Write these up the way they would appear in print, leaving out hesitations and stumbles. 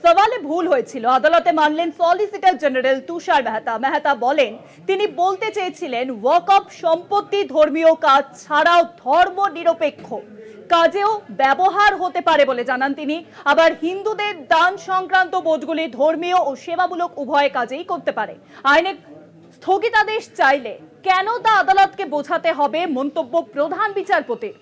সওয়ালে ভুল হয়েছিল, আদালতে মানলেন সলিসিটর জেনারেল তুষার মেহতা। মেহতা বলেন তিনি বলতে চেয়েছিলেন ওয়াকফ সম্পত্তি ধর্মীয় কাজ ছাড়াও ধর্ম নিরপেক্ষ কাজেও ব্যবহার হতে পারে বলে জানান তিনি। আবার হিন্দুদের দান সংক্রান্ত বোধগুলি ধর্মীয় ও সেবামূলক উভয় কাজেই করতে পারে। আইনে স্থগিতাদেশ চাইলে কেন তা আদালতকে বোঝাতে হবে, মন্তব্য প্রধান বিচারপতির।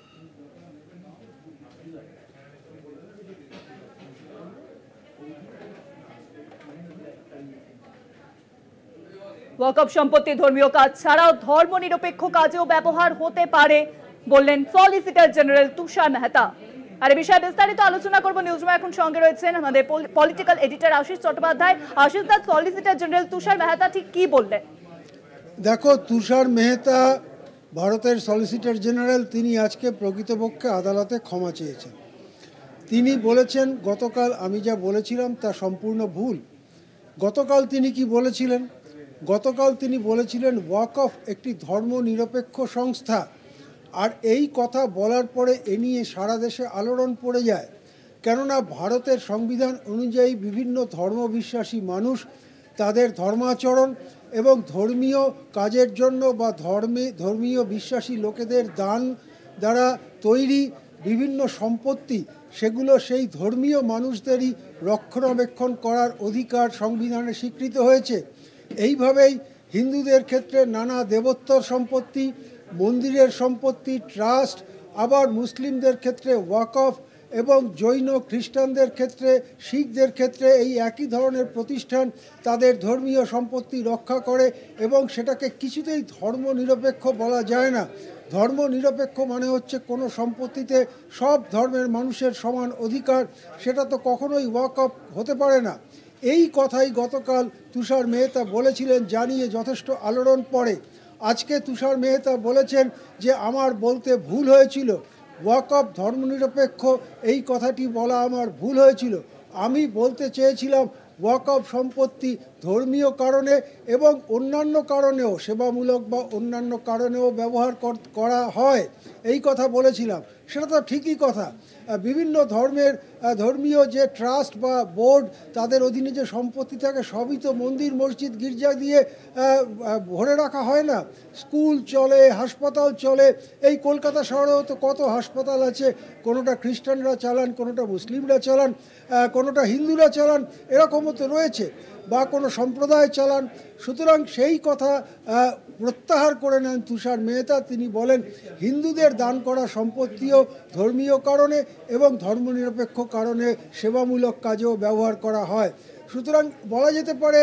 ওয়াকফ সম্পত্তি ধর্মীয় কাজ ছাড়াও ধর্মনিরপেক্ষ কাজেও ব্যবহার হতে পারে বললেন সলিসিটর জেনারেল তুষার মেহতা। আর এই বিষয়ে বিস্তারিত আলোচনা করব। নিউজরুমে এখন সঙ্গে রয়েছেন আমাদের পলিটিক্যাল এডিটর আশিস চট্টোপাধ্যায়। আশিস দা, সলিসিটর জেনারেল তুষার মেহতা ঠিক কি বললেন? দেখো, তুষার মেহতা ভারতের সলিসিটর জেনারেল, তিনি আজকে প্রকৃতপক্ষে আদালতে ক্ষমা চেয়েছেন। তিনি বলেছেন গতকাল আমি যা বলেছিলাম তা সম্পূর্ণ ভুল। গতকাল তিনি কি বলেছিলেন? গতকাল তিনি বলেছিলেন ওয়াকফ একটি ধর্মনিরপেক্ষ সংস্থা। আর এই কথা বলার পরে এ নিয়ে সারা দেশে আলোড়ন পড়ে যায়, কেননা ভারতের সংবিধান অনুযায়ী বিভিন্ন ধর্মবিশ্বাসী মানুষ তাদের ধর্মাচরণ এবং ধর্মীয় কাজের জন্য বা ধর্মীয় বিশ্বাসী লোকেদের দান দ্বারা তৈরি বিভিন্ন সম্পত্তি, সেগুলো সেই ধর্মীয় মানুষদেরই রক্ষণাবেক্ষণ করার অধিকার সংবিধানে স্বীকৃত হয়েছে। এইভাবেই হিন্দুদের ক্ষেত্রে নানা দেবোত্তর সম্পত্তি, মন্দিরের সম্পত্তি, ট্রাস্ট, আবার মুসলিমদের ক্ষেত্রে ওয়াকফ এবং জৈন খ্রিস্টানদের ক্ষেত্রে, শিখদের ক্ষেত্রে এই একই ধরনের প্রতিষ্ঠান তাদের ধর্মীয় সম্পত্তি রক্ষা করে এবং সেটাকে কিছুতেই ধর্মনিরপেক্ষ বলা যায় না। ধর্মনিরপেক্ষ মানে হচ্ছে কোনো সম্পত্তিতে সব ধর্মের মানুষের সমান অধিকার, সেটা তো কখনোই ওয়াকফ হতে পারে না। এই কথাই গতকাল তুষার মেহতা বলেছিলেন, জানিয়ে যথেষ্ট আলোড়ন পড়ে। আজকে তুষার মেহতা বলেছেন যে আমার বলতে ভুল হয়েছিল, ওয়াকফ ধর্মনিরপেক্ষ এই কথাটি বলা আমার ভুল হয়েছিল। আমি বলতে চেয়েছিলাম ওয়াকফ সম্পত্তি ধর্মীয় কারণে এবং অন্যান্য কারণেও, সেবামূলক বা অন্যান্য কারণেও ব্যবহার করা হয়, এই কথা বলেছিলাম। সেটা তো ঠিকই কথা। বিভিন্ন ধর্মীয় যে ট্রাস্ট বা বোর্ড, তাদের অধীনে যে সম্পত্তি থাকে সবই তো মন্দির, মসজিদ, গির্জা দিয়ে ভরে রাখা হয় না। স্কুল চলে, হাসপাতাল চলে। এই কলকাতা শহরেও তো কত হাসপাতাল আছে, কোনোটা খ্রিস্টানরা চালান, কোনোটা মুসলিমরা চালান, কোনোটা হিন্দুরা চালান, এরকমও তো রয়েছে, বা কোনো সম্প্রদায় চালান। সুতরাং সেই কথা প্রত্যাহার করে নেন তুষার মেহতা। তিনি বলেন হিন্দুদের দান করা সম্পত্তিও ধর্মীয় কারণে এবং ধর্মনিরপেক্ষ কারণে সেবামূলক কাজেও ব্যবহার করা হয়। সুতরাং বলা যেতে পারে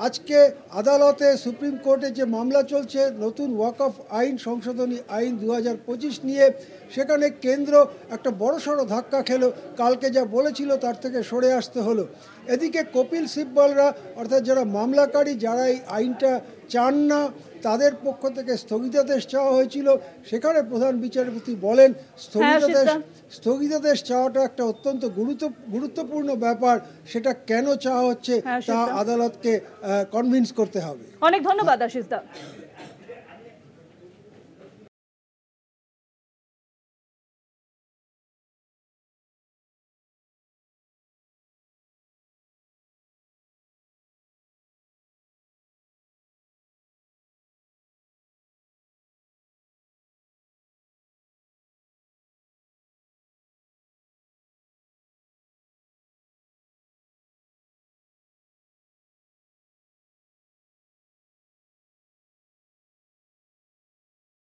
আজকে আদালতে, সুপ্রিম কোর্টে যে মামলা চলছে নতুন ওয়াকফ আইন সংশোধনী আইন 2025 নিয়ে, সেখানে কেন্দ্র একটা বড়সড় ধাক্কা খেলো। কালকে যা বলেছিল তার থেকে সরে আসতে হলো। এদিকে কপিল সিব্বলরা, অর্থাৎ যারা মামলাকারী, যারা এই আইনটা চান না, তাদের পক্ষ থেকে স্থগিতাদেশ চাওয়া হয়েছিল। সেখানে প্রধান বিচারপতি বলেন স্থগিতাদেশ চাওয়াটা একটা অত্যন্ত গুরুত্বপূর্ণ ব্যাপার। সেটা কেন চাওয়া হচ্ছে তা আদালতকে কনভিন্স করতে হবে। অনেক ধন্যবাদ আশিস দা।